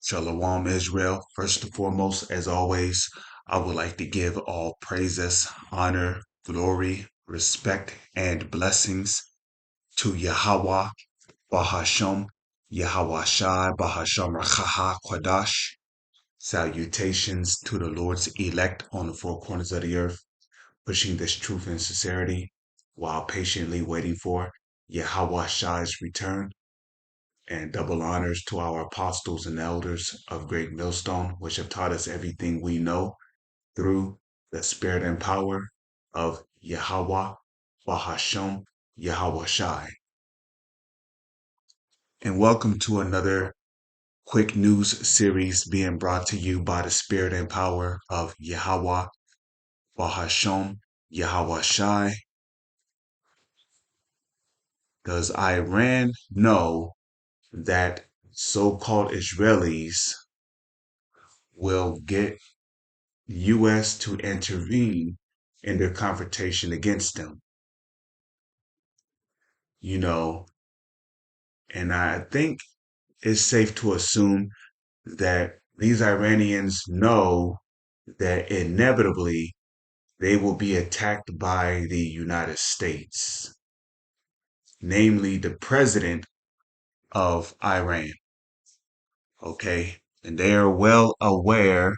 Shalom, Israel. First and foremost, as always, I would like to give all praises, honor, glory, respect, and blessings to Yahweh, Bahasham, Yahweh Shai, Bahasham Rachaha Kwadash. Salutations to the Lord's elect on the four corners of the earth, pushing this truth and sincerity while patiently waiting for Yahweh Shai's return. And double honors to our apostles and elders of Great Millstone, which have taught us everything we know through the spirit and power of Yahweh, Bahasham, Yahweh Shai. And welcome to another quick news series being brought to you by the spirit and power of Yahweh, Bahasham, Yahweh Shai. Does Iran know that so-called Israelis will get U.S. to intervene in their confrontation against them? You know, and I think it's safe to assume that these Iranians know that inevitably they will be attacked by the United States, namely the president of Iran. Okay. And they are well aware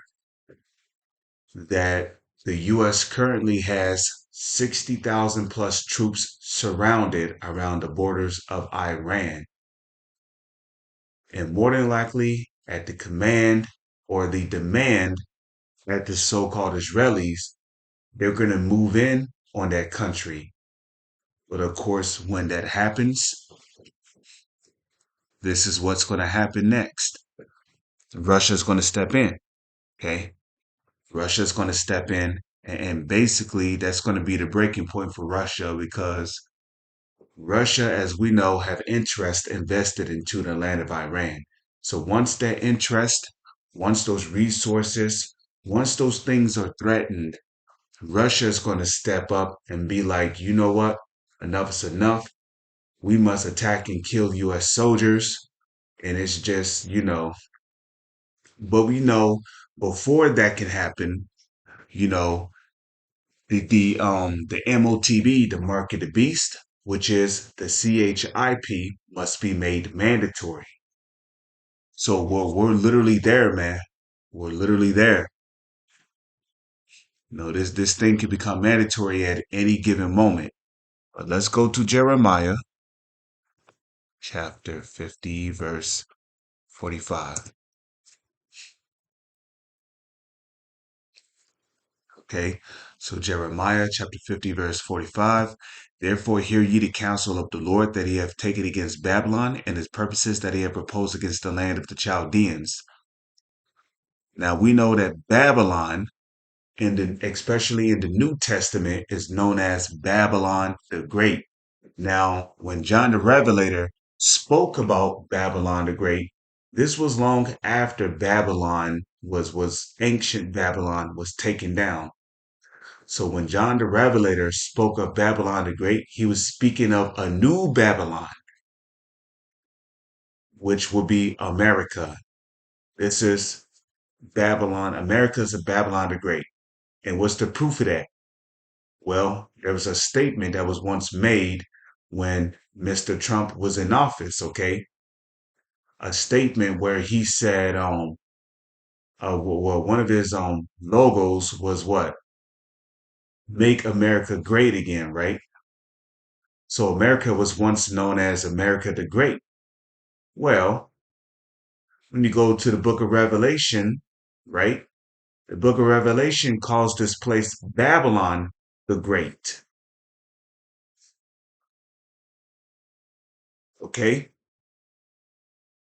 that the U.S. currently has 60,000 plus troops surrounded around the borders of Iran. And more than likely, at the command or the demand at the so-called Israelis, they're going to move in on that country. But of course, when that happens, this is what's going to happen next. Russia's going to step in. Okay. Russia's going to step in. And basically, that's going to be the breaking point for Russia because Russia, as we know, have interest invested into the land of Iran. So once that interest, once those resources, once those things are threatened, Russia is going to step up and be like, you know what? Enough is enough. We must attack and kill U.S. soldiers. And it's just, but we know before that can happen, you know, the MOTB, the mark of the beast, which is the CHIP, must be made mandatory. So we're literally there, man. We're literally there. This thing can become mandatory at any given moment. But let's go to Jeremiah chapter 50, verse 45. Okay, so Jeremiah chapter 50, verse 45. Therefore, hear ye the counsel of the Lord that he hath taken against Babylon, and his purposes that he hath proposed against the land of the Chaldeans. Now we know that Babylon, especially in the New Testament, is known as Babylon the Great. Now, when John the Revelator spoke about Babylon the Great, this was long after Babylon was ancient Babylon was taken down. So when John the Revelator spoke of Babylon the Great, he was speaking of a new Babylon, which will be America. This is Babylon. America is a Babylon the Great. And what's the proof of that? Well, there was a statement that was once made when Mr. Trump was in office, okay? A statement where he said, well, one of his logos was what? Make America great again, right? So America was once known as America the Great. Well, when you go to the book of Revelation, right? The book of Revelation calls this place Babylon the Great. Okay?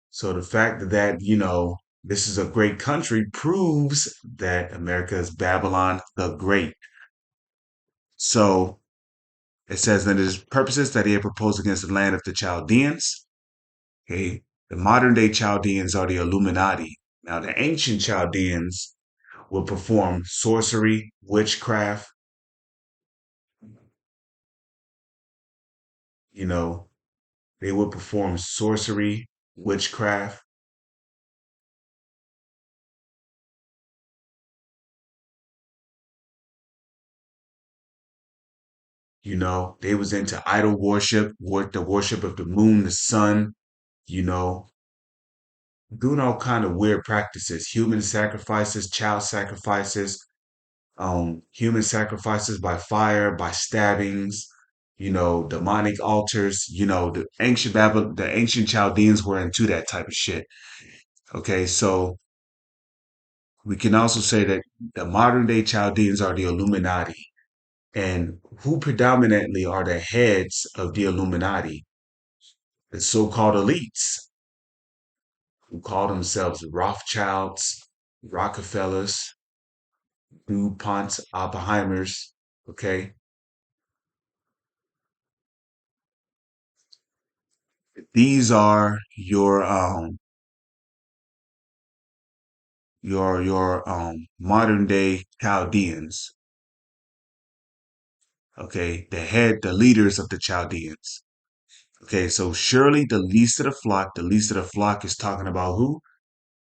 So the fact that, this is a great country proves that America is Babylon the Great. So it says that his purposes that he had proposed against the land of the Chaldeans. Okay? The modern day Chaldeans are the Illuminati. Now, the ancient Chaldeans will perform sorcery, witchcraft, you know, they would perform sorcery, witchcraft, They was into idol worship, the worship of the moon, the sun, you know, doing all kind of weird practices, human sacrifices, child sacrifices, human sacrifices by fire, by stabbings, demonic altars. The ancient Babylon, the ancient Chaldeans were into that type of shit. Okay, so we can also say that the modern day Chaldeans are the Illuminati. And who predominantly are the heads of the Illuminati? The so-called elites who call themselves Rothschilds, Rockefellers, DuPont, Oppenheimers. Okay, these are your modern day Chaldeans. Okay, the leaders of the Chaldeans. Okay, so surely the least of the flock is talking about who?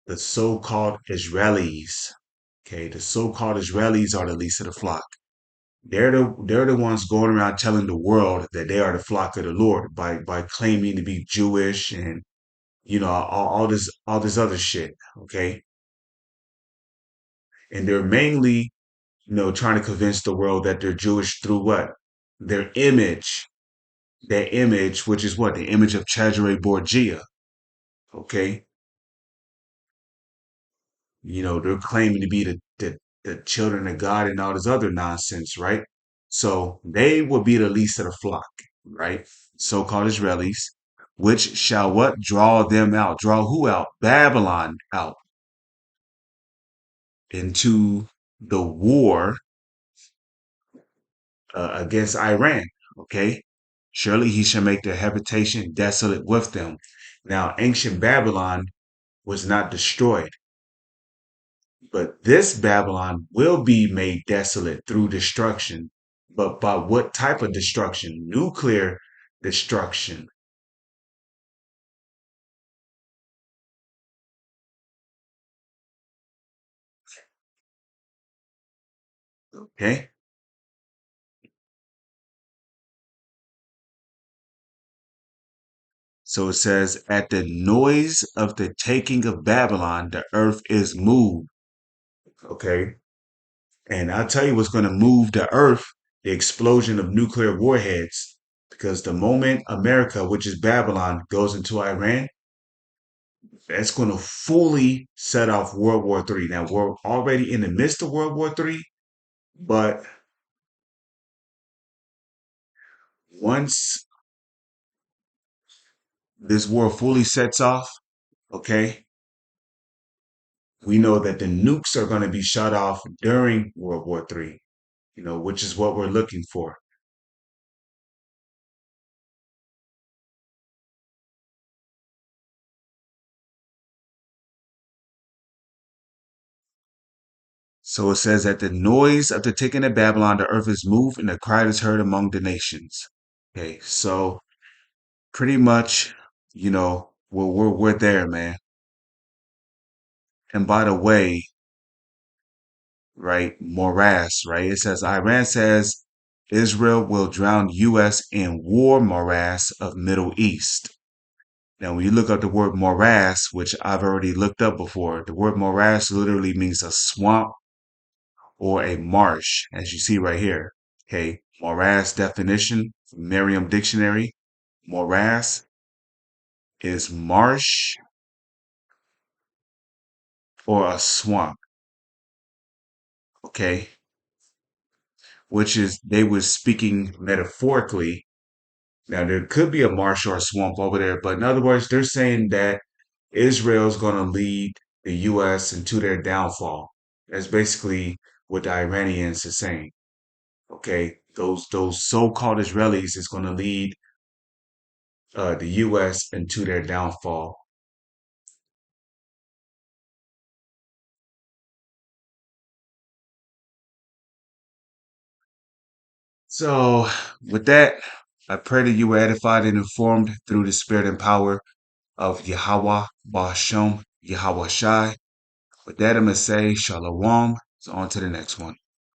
The so-called Israelis. Okay, the so-called Israelis are the least of the flock. They're the ones going around telling the world that they are the flock of the Lord by claiming to be Jewish and all this other shit. Okay, and they're mainly trying to convince the world that they're Jewish through what? Their image, their image, which is what? The image of Cesare Borgia. Okay, they're claiming to be the children of God and all this other nonsense, right? So they will be the least of the flock, right? So-called Israelis, which shall what? Draw them out. Draw who out? Babylon out into the war against Iran. Okay. Surely he shall make their habitation desolate with them. Now, ancient Babylon was not destroyed, but this Babylon will be made desolate through destruction. But by what type of destruction? Nuclear destruction. Okay. So it says, at the noise of the taking of Babylon, the earth is moved. Okay. And I'll tell you what's going to move the earth, the explosion of nuclear warheads. Because the moment America, which is Babylon, goes into Iran, that's going to fully set off World War III. Now, we're already in the midst of World War III, but once this war fully sets off, okay, we know that the nukes are going to be shut off during World War III, which is what we're looking for. So it says that the noise of the taking of Babylon, the earth is moved, and the cry is heard among the nations. Okay, so pretty much, we're there, man. And by the way, right, morass, right? It says Iran says Israel will drown U.S. in war morass of Middle East. Now, when you look up the word morass, which I've already looked up before, the word morass literally means a swamp or a marsh, as you see right here. Okay, morass definition, Merriam Dictionary. Morass is marsh or a swamp. Okay, which is they were speaking metaphorically. Now there could be a marsh or a swamp over there, but in other words, they're saying that Israel's going to lead the U.S. into their downfall. That's basically what the Iranians are saying. Okay, those so-called Israelis is going to lead the U.S. into their downfall. So, with that, I pray that you were edified and informed through the spirit and power of Yahweh, Bashem, Yahweh Shai. With that, I'm going to say Shalom. So, on to the next one.